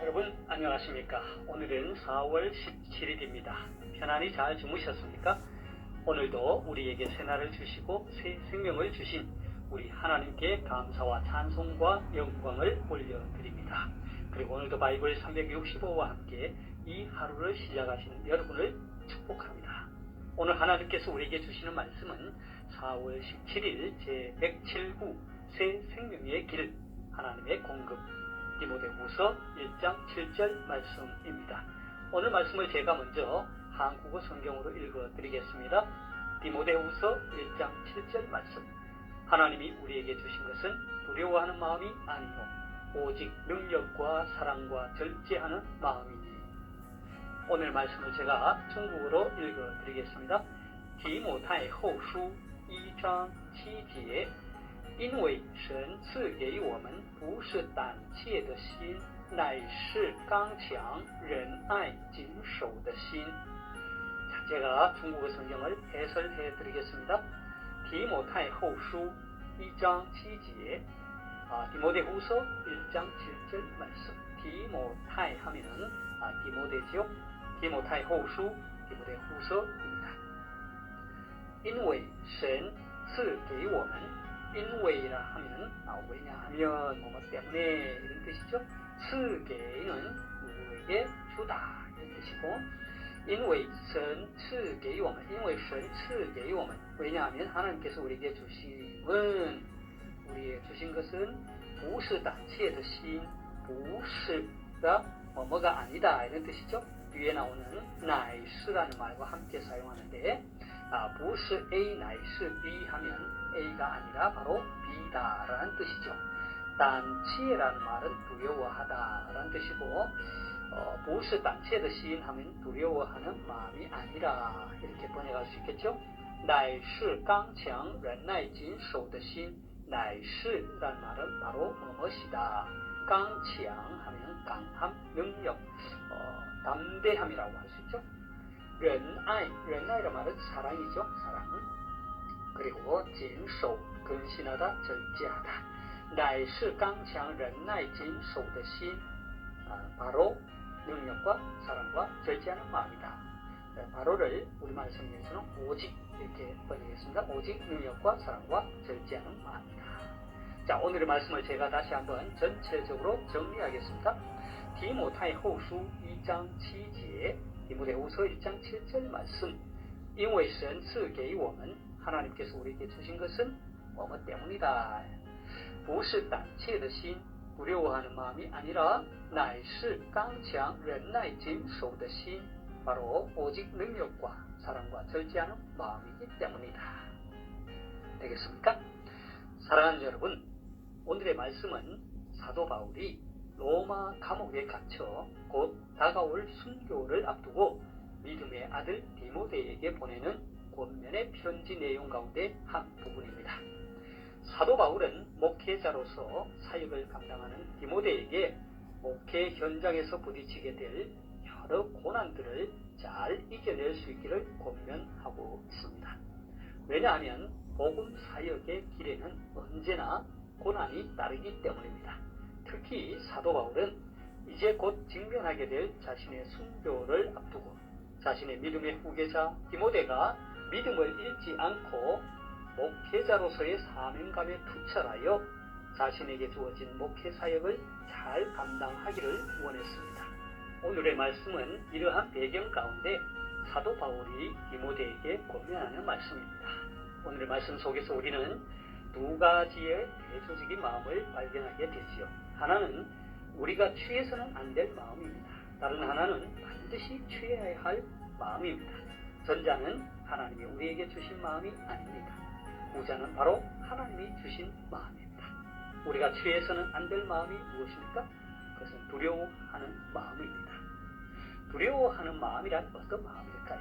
여러분 안녕하십니까? 오늘은 4월 17일입니다. 편안히 잘 주무셨습니까? 오늘도 우리에게 새날을 주시고 새 생명을 주신 우리 하나님께 감사와 찬송과 영광을 올려드립니다. 그리고 오늘도 바이블 365와 함께 이 하루를 시작하시는 여러분을 축복합니다. 오늘 하나님께서 우리에게 주시는 말씀은 4월 17일 제107구 새 생명의 길 하나님의 공급 디모데후서 1장 7절 말씀입니다. 오늘 말씀을 제가 먼저 한국어 성경으로 읽어드리겠습니다. 디모데후서 1장 7절 말씀. 하나님이 우리에게 주신 것은 두려워하는 마음이 아니요 오직 능력과 사랑과 절제하는 마음이니. 오늘 말씀을 제가 중국어로 읽어드리겠습니다. 디모데후서 1장 7节因为神赐给我们不是胆怯的心，乃是刚强、仁爱、谨守的心。 제가 중국어 성경을 해설해 드리겠습니다. 디모데후서 2장 7절, 디모데후서 1장 7절 말씀. 디모데 하면은 디모데지요. 디모데후서, 디모데후서입니다. 因为神赐给我们 인웨이라 하면 왜냐하면 뭐뭐 때문에 이런 뜻이죠. 쓰게는 누구에게 주다 이런 뜻이고, 인웨이 선 쓰게요만, 인웨이 선 쓰게요만, 왜냐하면 하나님께서 우리에게 주심은, 우리에게 주신 것은 부스단치의 신, 부스가 뭐뭐가 아니다 이런 뜻이죠. 뒤에 나오는 나이스라는 말과 함께 사용하는데, 부스 A 나이스 B 하면 A가 아니라 바로 B다라는 뜻이죠. 단치라는 말은 두려워하다라는 뜻이고, 부스 단치의 신 하면 두려워하는 마음이 아니라 이렇게 번역할 수 있겠죠. 乃是刚强忍耐谨守的心, 乃是라는 말은 바로 무엇이다. 강强하면 강함, 능력, 담대함이라고 할 수 있죠. 仁爱, 仁爱라는 말은 사랑이죠. 사랑. 그리고 谨守, 근신하다, 절제하다. 乃是刚强忍耐谨守的心, 바로 능력과 사랑과 절제하는 마음이다. 바로를 우리말 성경에서는 오직 이렇게 번역했습니다. 오직 능력과 사랑과 절제하는 마음이다. 자, 오늘의 말씀을 제가 다시 한번 전체적으로 정리하겠습니다. 디모데후서 2장 7절, 디모데후서 1장 7절 말씀. 因为神赐给我们 하나님께서 우리에게 주신 것은 뭐뭐 때문이다. 不是胆怯的心, 두려워하는 마음이 아니라 乃是刚强忍耐谨守的心, 바로 오직 능력과 사랑과 절제하는 마음이기 때문이다. 되겠습니까? 사랑하는 여러분, 오늘의 말씀은 사도 바울이 로마 감옥에 갇혀 곧 다가올 순교를 앞두고 믿음의 아들 디모데에게 보내는 권면의 편지 내용 가운데 한 부분입니다. 사도 바울은 목회자로서 사역을 감당하는 디모데에게 목회 현장에서 부딪히게 될 여러 고난들을 잘 이겨낼 수 있기를 권면하고 있습니다. 왜냐하면 복음 사역의 길에는 언제나 고난이 따르기 때문입니다. 특히 사도 바울은 이제 곧 직면하게 될 자신의 순교를 앞두고 자신의 믿음의 후계자 디모데가 믿음을 잃지 않고 목회자로서의 사명감에 투철하여 자신에게 주어진 목회 사역을 잘 감당하기를 원했습니다. 오늘의 말씀은 이러한 배경 가운데 사도 바울이 디모데에게 권면하는 말씀입니다. 오늘의 말씀 속에서 우리는 두 가지의 대조적인 마음을 발견하게 되지요. 하나는 우리가 취해서는 안 될 마음입니다. 다른 하나는 반드시 취해야 할 마음입니다. 전자는 하나님이 우리에게 주신 마음이 아닙니다. 후자는 바로 하나님이 주신 마음입니다. 우리가 취해서는 안 될 마음이 무엇입니까? 그것은 두려워하는 마음입니다. 두려워하는 마음이란 어떤 마음일까요?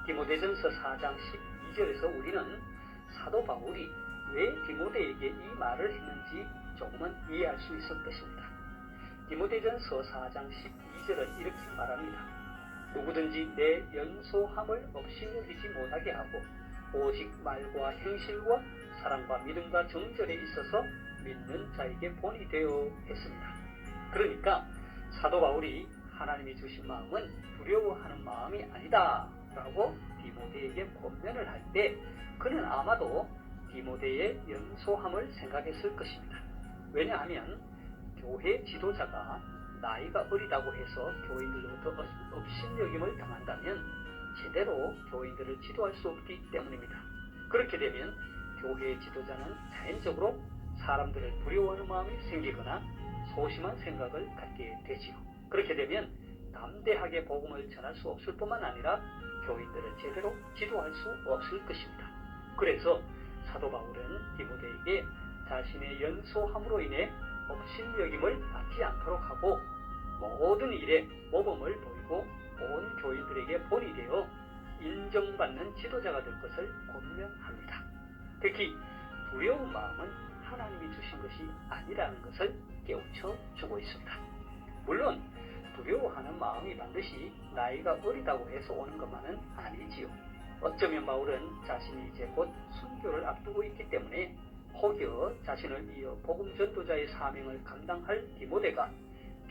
디모데전서 4장 12절에서 우리는 사도 바울이 왜 디모데에게 이 말을 했는지 조금은 이해할 수 있을 것입니다. 디모데전서 4장 12절은 이렇게 말합니다. 누구든지 내 연소함을 없이 여기지 못하게 하고 오직 말과 행실과 사랑과 믿음과 정절에 있어서 믿는 자에게 본이 되어 했습니다. 그러니까 사도 바울이 하나님이 주신 마음은 두려워하는 마음이 아니다 라고 디모데에게 권면을 할 때 그는 아마도 디모데의 연소함을 생각했을 것입니다. 왜냐하면 교회 지도자가 나이가 어리다고 해서 교인들로부터 업신여김을 당한다면 제대로 교인들을 지도할 수 없기 때문입니다. 그렇게 되면 교회의 지도자는 자연적으로 사람들을 두려워하는 마음이 생기거나 소심한 생각을 갖게 되지요. 그렇게 되면 담대하게 복음을 전할 수 없을 뿐만 아니라 교인들을 제대로 지도할 수 없을 것입니다. 그래서 사도 바울은 디모데에게 자신의 연소함으로 인해 업신여김을 받지 않도록 하고 모든 일에 모범을 보이고 온 교인들에게 본이 되어 인정받는 지도자가 될 것을 권면합니다. 특히 두려운 마음은 하나님이 주신 것이 아니라는 것을 깨우쳐 주고 있습니다. 물론 두려워하는 마음이 반드시 나이가 어리다고 해서 오는 것만은 아니지요. 어쩌면 바울은 자신이 이제 곧 순교를 앞두고 있기 때문에 혹여 자신을 이어 복음 전도자의 사명을 감당할 디모데가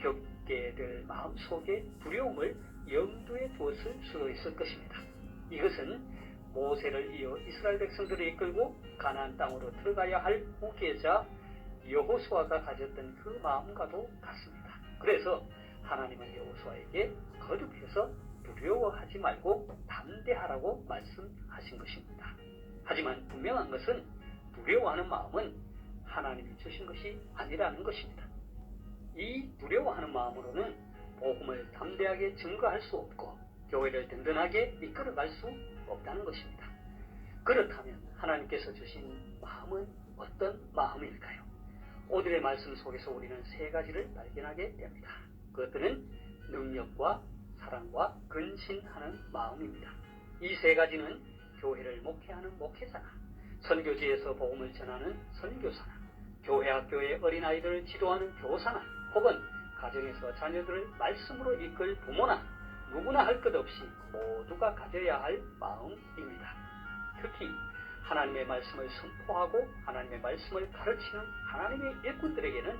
겪게 될 마음속에 두려움을 염두에 두었을 수도 있을 것입니다. 이것은 모세를 이어 이스라엘 백성들을 이끌고 가나안 땅으로 들어가야 할 후계자 여호수아가 가졌던 그 마음과도 같습니다. 그래서 하나님은 여호수아에게 거듭해서 두려워하지 말고 담대하라고 말씀하신 것입니다. 하지만 분명한 것은 두려워하는 마음은 하나님이 주신 것이 아니라는 것입니다. 이 두려워하는 마음으로는 복음을 담대하게 증거할 수 없고 교회를 든든하게 이끌어갈 수 없다는 것입니다. 그렇다면 하나님께서 주신 마음은 어떤 마음일까요? 오늘의 말씀 속에서 우리는 세 가지를 발견하게 됩니다. 그것들은 능력과 사랑과 근신하는 마음입니다. 이 세 가지는 교회를 목회하는 목회자나 선교지에서 복음을 전하는 선교사나 교회 학교의 어린아이들을 지도하는 교사나 혹은 가정에서 자녀들을 말씀으로 이끌 부모나 누구나 할 것 없이 모두가 가져야 할 마음입니다. 특히 하나님의 말씀을 선포하고 하나님의 말씀을 가르치는 하나님의 일꾼들에게는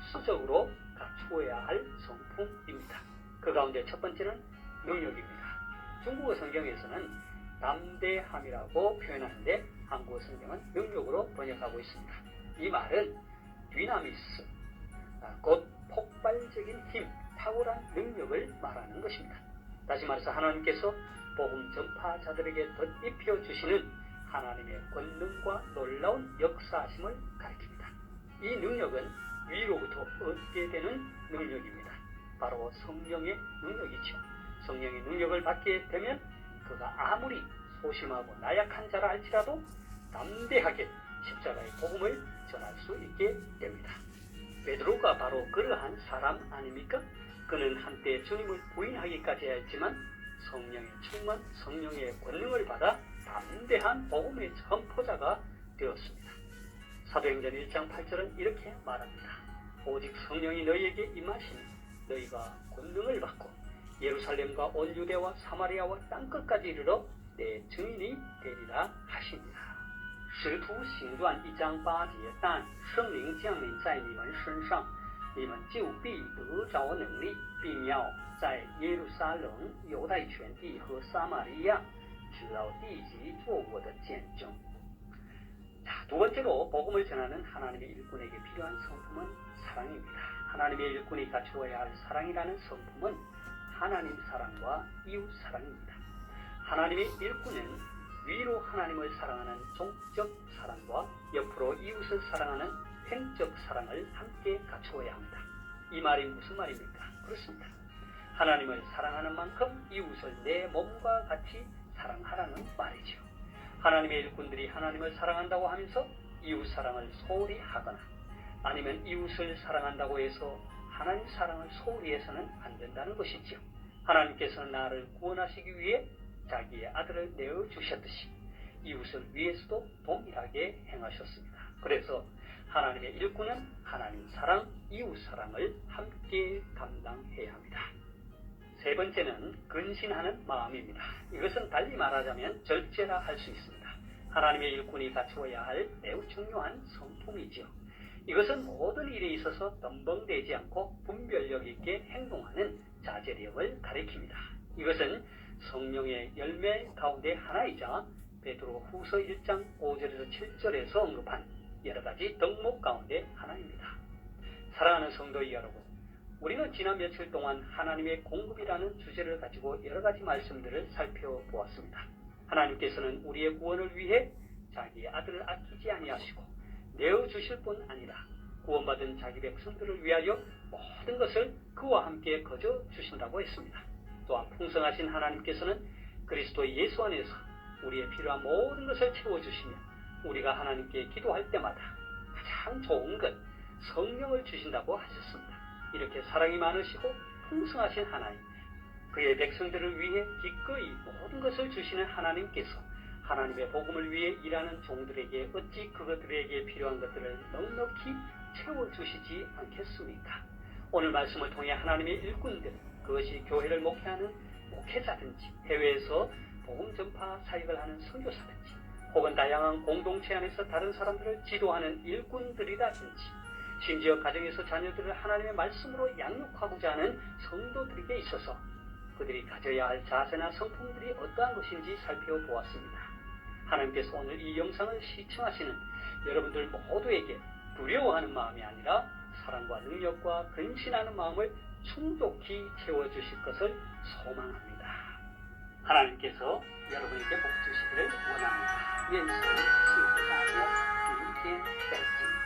필수적으로 갖추어야 할 성품입니다. 그 가운데 첫 번째는 능력입니다. 중국어 성경에서는 담대함이라고 표현하는데 한국어 성경은 능력으로 번역하고 있습니다. 이 말은 디나미스, 곧 폭발적인 힘, 탁월한 능력을 말하는 것입니다. 다시 말해서 하나님께서 복음 전파자들에게 덧입혀 주시는 하나님의 권능과 놀라운 역사하심을 가리킵니다. 이 능력은 위로부터 얻게 되는 능력입니다. 바로 성령의 능력이죠. 성령의 능력을 받게 되면 그가 아무리 소심하고 나약한 자라 할지라도 담대하게 십자가의 복음을 전할 수 있게 됩니다. 베드로가 바로 그러한 사람 아닙니까? 그는 한때 주님을 부인하기까지 했지만 성령의 충만, 성령의 권능을 받아 담대한 복음의 선포자가 되었습니다. 사도행전 1장 8절은 이렇게 말합니다. 오직 성령이 너희에게 임하시니 너희가 권능을 받고 예루살렘과 온 유대와 사마리아와 땅끝까지 이르러 내 증인이 되리라 하시니라. 使徒行传1章8节，但圣灵降临在你们身上，你们就必得着能力，并要在耶路撒冷、犹太全地和撒玛利亚，直到地极做我的见证。 자, 두 번째로 복음을 전하는 하나님의 일꾼에게 필요한 성품은 사랑입니다. 하나님의 일꾼이 갖추어야 할 사랑이라는 성품은 하나님 사랑과 이웃 사랑입니다. 하나님의 일꾼은 위로 하나님을 사랑하는 종적 사랑과 옆으로 이웃을 사랑하는 행적 사랑을 함께 갖추어야 합니다. 이 말이 무슨 말입니까? 그렇습니다. 하나님을 사랑하는 만큼 이웃을 내 몸과 같이 사랑하라는 말이죠. 하나님의 일꾼들이 하나님을 사랑한다고 하면서 이웃 사랑을 소홀히 하거나 아니면 이웃을 사랑한다고 해서 하나님 사랑을 소홀히 해서는 안 된다는 것이죠. 하나님께서는 나를 구원하시기 위해 자기의 아들을 내어주셨듯이 이웃을 위해서도 동일하게 행하셨습니다. 그래서 하나님의 일꾼은 하나님 사랑, 이웃 사랑을 함께 감당해야 합니다. 세 번째는 근신하는 마음입니다. 이것은 달리 말하자면 절제라 할 수 있습니다. 하나님의 일꾼이 갖추어야 할 매우 중요한 성품이지요. 이것은 모든 일에 있어서 덤벙대지 않고 분별력 있게 행동하는 자제력을 가리킵니다. 이것은 성령의 열매 가운데 하나이자 베드로 후서 1장 5절에서 7절에서 언급한 여러 가지 덕목 가운데 하나입니다. 사랑하는 성도 여러분, 우리는 지난 며칠 동안 하나님의 공급이라는 주제를 가지고 여러 가지 말씀들을 살펴보았습니다. 하나님께서는 우리의 구원을 위해 자기 아들을 아끼지 아니하시고 내어주실 뿐 아니라 구원받은 자기 백성들을 위하여 모든 것을 그와 함께 거저 주신다고 했습니다. 또한 풍성하신 하나님께서는 그리스도 예수 안에서 우리의 필요한 모든 것을 채워주시며 우리가 하나님께 기도할 때마다 가장 좋은 것, 성령을 주신다고 하셨습니다. 이렇게 사랑이 많으시고 풍성하신 하나님, 그의 백성들을 위해 기꺼이 모든 것을 주시는 하나님께서 하나님의 복음을 위해 일하는 종들에게 어찌 그것들에게 필요한 것들을 넉넉히 채워주시지 않겠습니까? 오늘 말씀을 통해 하나님의 일꾼들, 그것이 교회를 목회하는 목회자든지 해외에서 복음 전파 사역을 하는 선교사든지 혹은 다양한 공동체 안에서 다른 사람들을 지도하는 일꾼들이라든지 심지어 가정에서 자녀들을 하나님의 말씀으로 양육하고자 하는 성도들에게 있어서 그들이 가져야 할 자세나 성품들이 어떠한 것인지 살펴보았습니다. 하나님께서 오늘 이 영상을 시청하시는 여러분들 모두에게 두려워하는 마음이 아니라 사랑과 능력과 근신하는 마음을 충족히 채워주실 것을 소망합니다. 하나님께서 여러분에게 복 주시기를 원합니다.愿神赐福大家，明天再见。